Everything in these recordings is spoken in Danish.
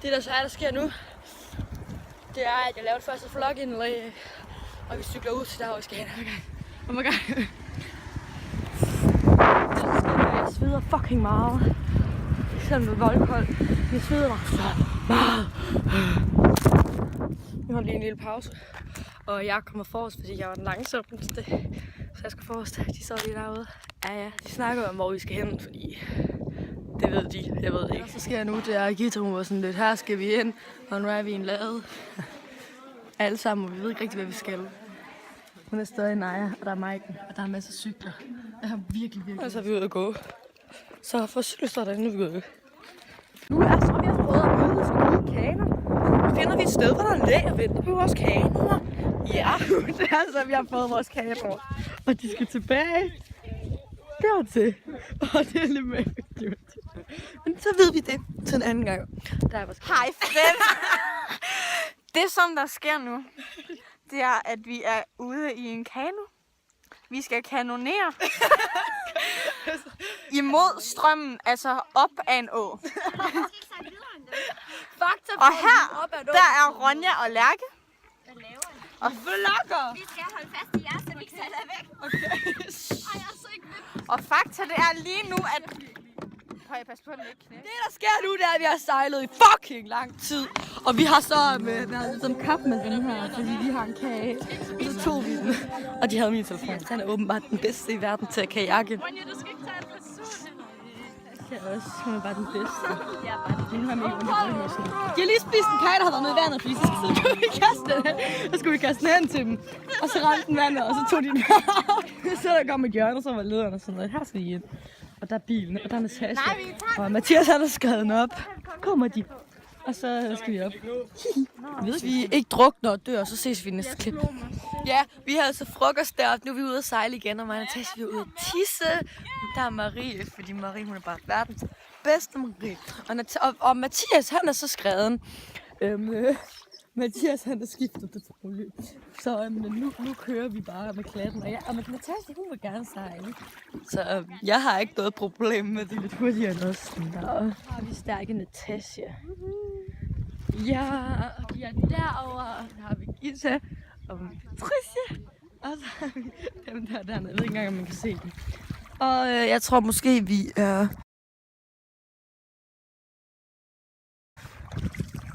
Det der sker nu, det er, at jeg laver det første vlog-indlæg, og vi cykler ud til der, hvor vi skal hen. Oh my god. Jeg sveder fucking meget. Selvom det er voldkoldt. Jeg sveder mig så meget. Vi har lige en lille pause. Og jeg kommer forrest, fordi jeg var den langsomste. Så jeg skal forrest. De står lige derude. Ja, de snakker om, hvor vi skal hen, fordi det ved de. Jeg ved det ikke. Og så sker nu, det er at Gita var sådan lidt, her skal vi hen, og nu er vi i en lade. Alle sammen, og vi ved ikke rigtig, hvad vi skal. Hun er stadig Naja, og der er Maiken, og der er masser af cykler. Jeg har virkelig. Og så er vi ude at gå. Så for cykelstår derinde, vi går. Nu er så, vi har prøvet at møde, vi skal ud i kaner. Nu finder vi et sted, hvor der er læg og venter på vores kanoer. Ja, det er så, vi har fået vores kanoer. Og de skal tilbage dertil. Og det er lidt mærkeligt. Men så ved vi det til en anden gang. Der er vores kanoer. Hej fedt! Det som der sker nu, det er, at vi er ude i en kano. Vi skal kanonere imod strømmen, altså op af en å. Og her, der er Ronja og Lærke. Og vlogger. Vi skal holde fast i jer, så vi kan tage det væk. Okay. Ej, jeg er så ikke med. Og fakta, det er lige nu, at... Prøv at passe på, den ikke knækker. Det der sker nu, det er, at vi har sejlet i fucking lang tid. Og vi har så som kap med den her, fordi vi har en kage. Og så tog vi den. Og de havde min telefon. Så han er åbenbart den bedste i verden til at kajakke. Ronja, du skal ikke tage en person. Jeg er også. Hun er bare den bedste. Hun har mega ondt i ryggen. De har lige spist en kage, der har været nede i vandet, fordi så skulle vi kaste den hen. Så skulle vi kaste den hen til dem. Og så rendte den vandet, og så tog de den. Så der kom et hjørne, og så var lederen og sådan noget. Her skal I ind. Og der er bilen, og der er Natasha. Og Mathias har skrevet den op. Kommer de. Og så skal vi op. Hvis vi ikke drukner og dør, så ses vi i næste klip. Ja, vi har altså frokost deroppe. Nu er vi ude at sejle igen, og mig og Natasha vi er ude at tisse. Der er Marie, fordi Marie hun er bare verdens bedste Marie. Og Mathias han er så skrevet. Mathias han er skiftet til bolig. Så nu kører vi bare med klatten. Og Natasha hun vil gerne sejle. Så jeg har ikke noget problem med det lidt hurtigere end os. Der har vi stærke Natasha. Ja, og de er derovre. Og der har vi Gita og Patricia. Og så har vi dem dernede. Jeg ved ikke engang, om man kan se dem. Og jeg tror måske, vi er...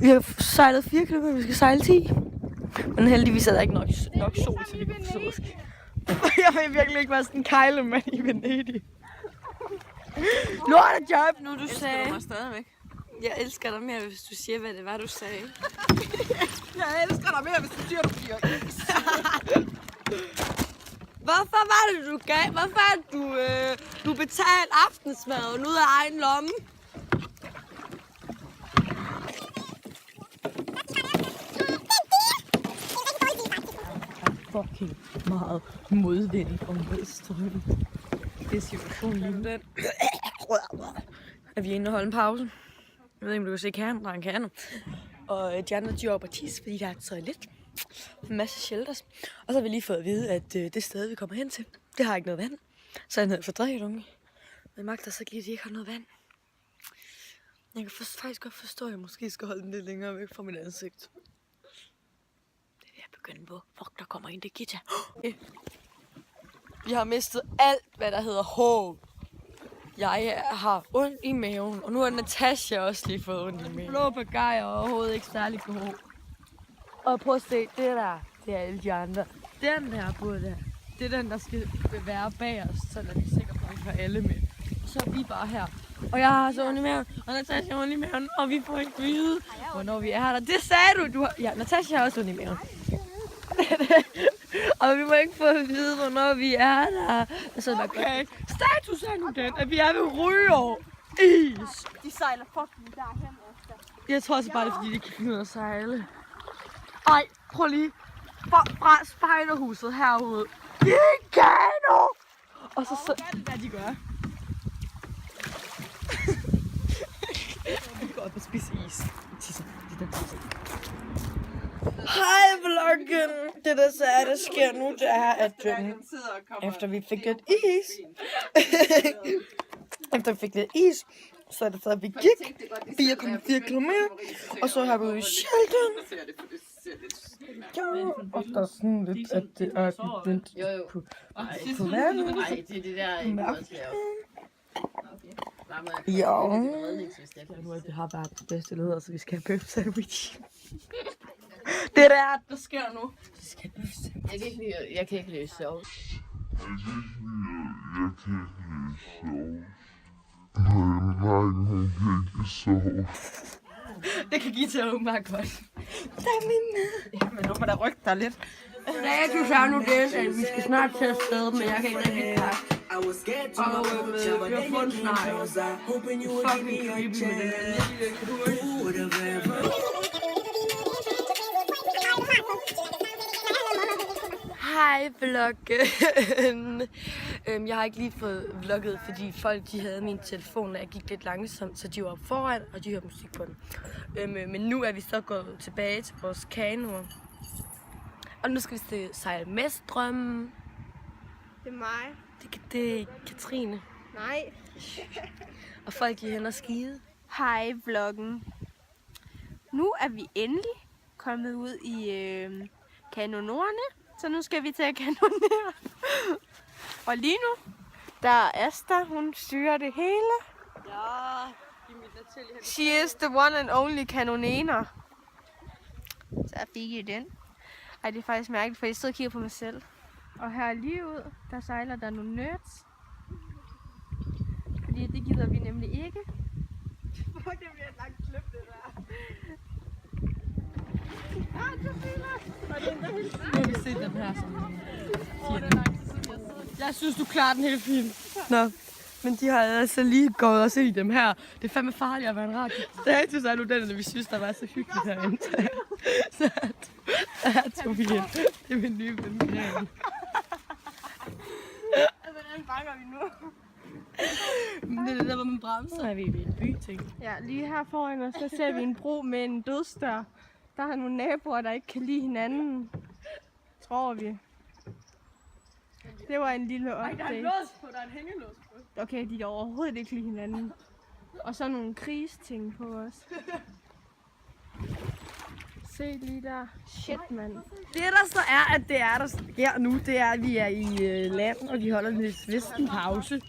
Vi har sejlet 4 km, vi skal sejle 10. Men heldigvis er der ikke nok sol til, vi kan forstå. Jeg vil virkelig ikke være sådan en kejlemand i Venedig. Lortejob nu, du sagde. Elsker du mig stadigvæk? Jeg elsker dig mere, hvis du siger, hvad det var, du sagde. Jeg elsker dig mere, hvis du siger, du bliver is. Hvorfor var det, du gav? Hvorfor er du betalte aftensmaden ud af egen lomme? Fucking meget modvind og modstrøm. Det er situationen lige den. Er vi inde og holde en pause? Jeg ved ikke, om du kan se kernen. Der er en kerne. Og de andre, de er oppe og tisse, fordi der er et toilet. En masse shelters. Og så har vi lige fået at vide, at det sted, vi kommer hen til, det har ikke noget vand. Så han havde fordrejet unge. Men magter så giver de ikke har noget vand. Jeg kan faktisk godt forstå, at jeg måske skal holde den lidt længere væk fra mit ansigt. Begynde på. Fuck, der kommer en, det er Gita. Vi har mistet alt, hvad der hedder håb. Jeg har ondt i maven, og nu har Natasha også lige fået ondt i maven. Blå bagaj og overhovedet ikke særlig god. Og prøv at se, det der, det er alle de andre. Den der både der, det er den, der skal være bag os, så vi er sikre på, at vi får alle med. Så er vi bare her. Og jeg har så ondt i maven, og Natasha har ondt i maven, og vi får ikke vide, hvornår vi er her. Det sagde du har... Ja, Natasha har også ondt i maven. Og vi må ikke få at vide, hvornår vi er der. Så okay. Status er nu den, at vi er ved Ryår. Is. De sejler fucking derhen efter. Jeg tror også bare, det er fordi, de kan finde ud af at sejle. Ej, prøv lige. Fra spejderhuset herude. I kano! Og så... Hvad de gør? Vi går op og spiser is. Tisser. Hej vloggen! Det der så er, der sker nu, det er, at efter vi fik lidt is, Så er det så, at vi gik 4,4 kilometer, og så har vi ude i shelteren. Ja, og der er sådan lidt, at det er begyndt på vandet. Nej, det er det der, Mørkt. Okay. Ja. Nu har det har været det bedste leder, så vi skal have bøf sandwich. Det er der sker nu. Vi skal have bøf sandwich. Jeg kan ikke lide sjov. Det kan give til at åbenbart godt. Men nu må der rykke dig lidt. Status er nu den, at vi skal snart til afsted, men jeg kan ikke rigtig pakke. Og vi har fundet snart. Fucking creepy med den lille Hej vloggen. Jeg har ikke lige fået vlogget, fordi folk de havde min telefon, og jeg gik lidt langsomt, så de var foran, og de hørte musik på den. Men nu er vi så gået tilbage til vores kanoer. Og nu skal vi sejle med strømmen. Det er mig. Det er Katrine. Nej. Og folk de hen og skide. Hej vloggen. Nu er vi endelig kommet ud i kanonorerne, så nu skal vi til at kanonere. Og lige nu, der er Asta, hun styrer det hele. Ja, She is the one and only kanonener. Så jeg fik I den. Ej, det er faktisk mærkeligt, for jeg stod og kigger på mig selv. Og her lige ud, der sejler der nogle nerds. Fordi det gider vi nemlig ikke. Fuck, det bliver et langt klip, det der. Nu har vi set den her som Jeg synes, du klarer den helt fint. Nå, men de har altså lige gået og set dem her. Det er fandme farligt at være en radio. Status er nu den, at vi synes, der var så hyggeligt herinde. Så er Tobias. Det er min nye ven. Hvordan bakker vi nu? Det er det der, hvor man bremser. Så er vi i en by, ting. Ja, lige her foran os, der ser vi en bro med en dødsdør. Der er nogle naboer, der ikke kan lide hinanden. Tror vi. Det var en lille update. Der er en lås på, der er en hængelås på. Okay, de kan overhovedet ikke lide hinanden. Og så nogle krigsting på os. Se lige der. Shit, mand. Det der så er, at det er, der sker nu, det er, at vi er i land, og vi holder en svissen pause.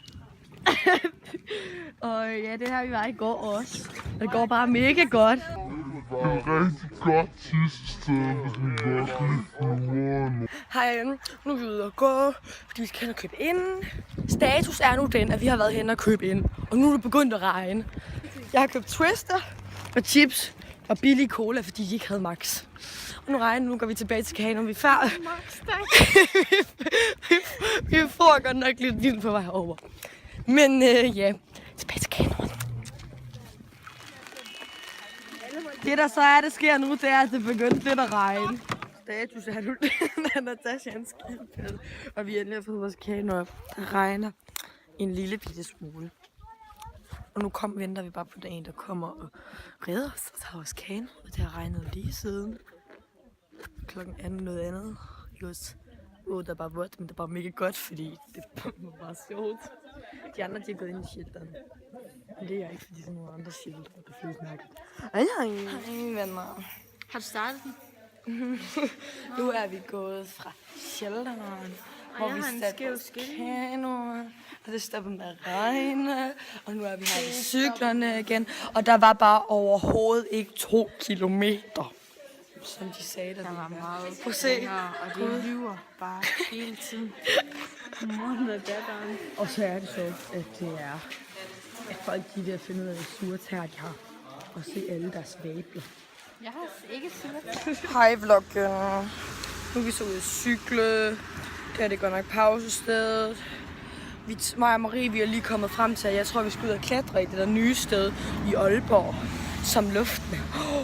Og ja, det har vi var i går også. Og det går bare mega godt. Det var et rigtig godt sidste sted. Hej, nu er vi ude og gå, fordi vi skal hen og købe ind. Status er nu den, at vi har været hen og købe ind, og nu er det begyndt at regne. Jeg har købt Twister og chips og billig cola, fordi de ikke havde max. Og nu regner nu går vi tilbage til kanoen, vi er færdige. vi får godt nok lidt vildt på vej over. Men ja, tilbage til kanoen. Det der så er, det sker nu, det er, at det begyndte lidt at regne. Status er nu den, Natasha en skildpadde. Og vi endelig har fået vores kano op. Det regner en lille bitte smule. Og nu venter vi bare på den, der kommer og redder os og tager vores kano. Og det har regnet lige siden. Klokken er noget andet. Der er bare vådt, men det er bare mega godt, fordi det var bare sjovt. De andre, de er gået ind i shelteren. Men det er jeg ikke, fordi sådan nogle andre shelter, det føles mærkeligt. Hej, venner. Har du startet den? Nu er vi gået fra shelteren, hvor vi satte vores kanoer, og det stoppede med at regne, og nu er vi her ved cyklerne igen, og der var bare overhovedet ikke 2 kilometer. Som de sagde, der var meget. Prøv at se. Og det lyver bare hele tiden. Og så er det så, at det er, at folk de er ved at finde ud af, hvor sure tær de har. Og se alle deres vabler. Jeg har ikke set. Hej vloggen. Nu er vi så ude at cykle. Det er det godt nok pausestedet. Mig og Marie, vi er lige kommet frem til, at jeg tror, vi skal ud og klatre i det der nye sted i Aalborg. Som luften.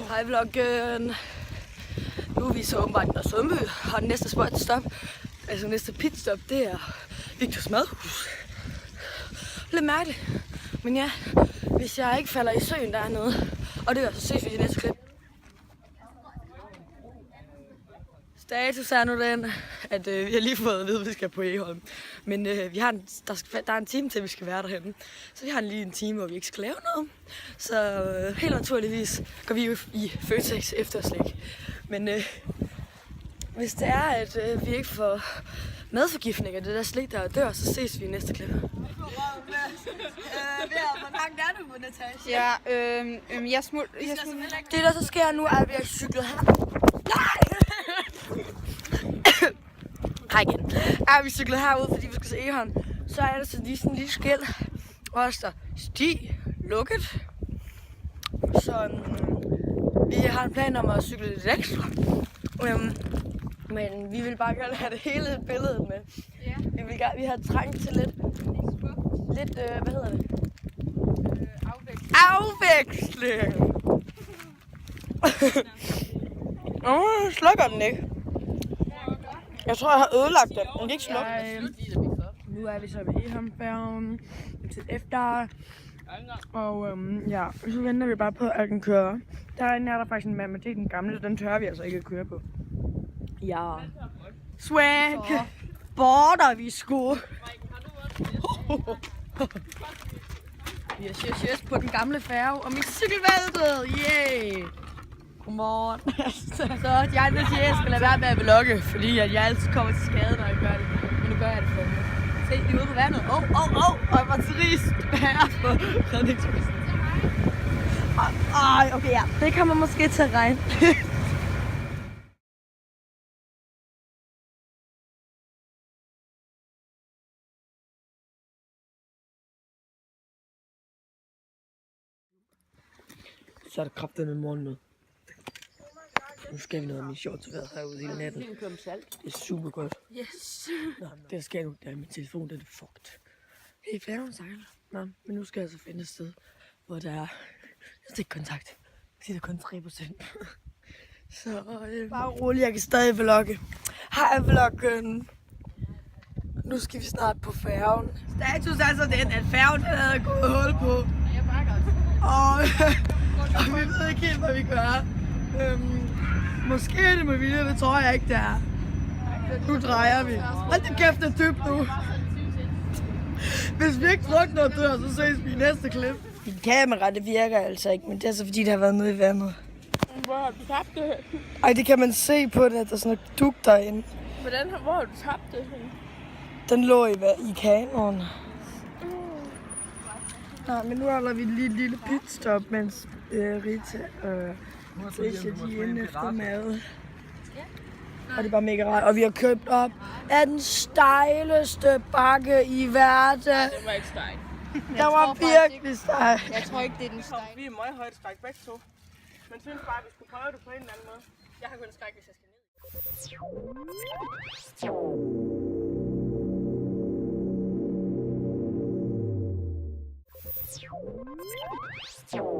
Hej vloggen. Nu er vi så åbenbart i Sundby, og den næste spotstop, altså næste pitstop, det er Victors Madhus. Lidt mærkeligt, men ja, hvis jeg ikke falder i søen dernede, og det er så ses vi i næste klip. Status er nu den, at vi har lige fået at vide, at vi skal på Egholm. Men vi har der er en time til, vi skal være derhenne. Så vi har lige en time, hvor vi ikke skal lave noget. Så helt naturligvis går vi jo i Føtex efter slik. Men hvis det er, at vi ikke får madforgiftning af det der slik, der dør, så ses vi i næste klip. Hvor langt er du på Natasha? Ja, jeg smut. Det der så sker nu, er, at vi har cyklet her. Nej! Hej igen. Er vi cyklet herude, fordi vi skal se Egholm. Så er der så lige sådan en lille skilt. Og der sti lukket. Så vi har en plan om at cykle lidt ekstra. Men vi vil bare gerne have det hele billedet med. Ja. Vi har trængt til lidt, hvad hedder det? Afveksling! Slukker den ikke? Jeg tror, jeg har ødelagt den. Den kan ikke slukke. Nu er vi så ved Egholmfærgen til efter. Og ja, så venter vi bare på, at den kører. Derinde er der faktisk en mand, det er den gamle, så den tør vi altså ikke at køre på. Ja. Swag! Border vi sgu! Vi har cheers på den gamle færge, og mit cykelvæltet! Yay! Godmorgen. Så de andre siger, at jeg skal lade være med at vlogge, fordi at jeg altid kommer til skade, når jeg gør det. Men nu gør jeg det for mig. Se, vi er ude på vandet. Og jeg var trist her på redningspladsen. Okay, ja. Det kommer måske til at regne. Så er det kraftigt med morgenmad. Nu skal vi noget af min shorts været herude i natten. Det er super godt. Yes. Nå, det skal jeg nu. Der er min telefon, den er fucked. Hey, færgen sejler. Nå, men nu skal jeg så finde et sted, hvor der er stikkontakt. Jeg siger, der er kun 3%. Så bare rolig, jeg kan stadig vlogge. Hej vloggen. Nu skal vi snart på færgen. Status er så den, at færgen havde gået hul på. Og vi ved ikke helt, hvad vi gør. Måske er det med vilje, det tror jeg ikke, det er. Nu drejer vi. Hold da kæft, det er dybt nu. Hvis vi ikke drukner og dør, så ses vi i næste klip. Min kamera, det virker altså ikke, men det er så fordi, det har været nede i vandet. Hvor har du tabt det? Ej, det kan man se på det, at der er sådan noget dug derinde. Hvor har du tabt det? Den lå i kanonen. Nej, men nu holder vi lige et lille pitstop, mens Rita og Tricia, de er inde efter mad. Og det er bare mega rart. Og vi har købt op af den stejleste bakke i verden. Det var ikke stejl. Der var virkelig stejl. Jeg tror ikke, det er den stejl. Vi er meget højdeskræk begge to. Men synes bare, at vi skulle prøve det på en eller anden måde. Jeg har kun skræk, hvis jeg skal ned.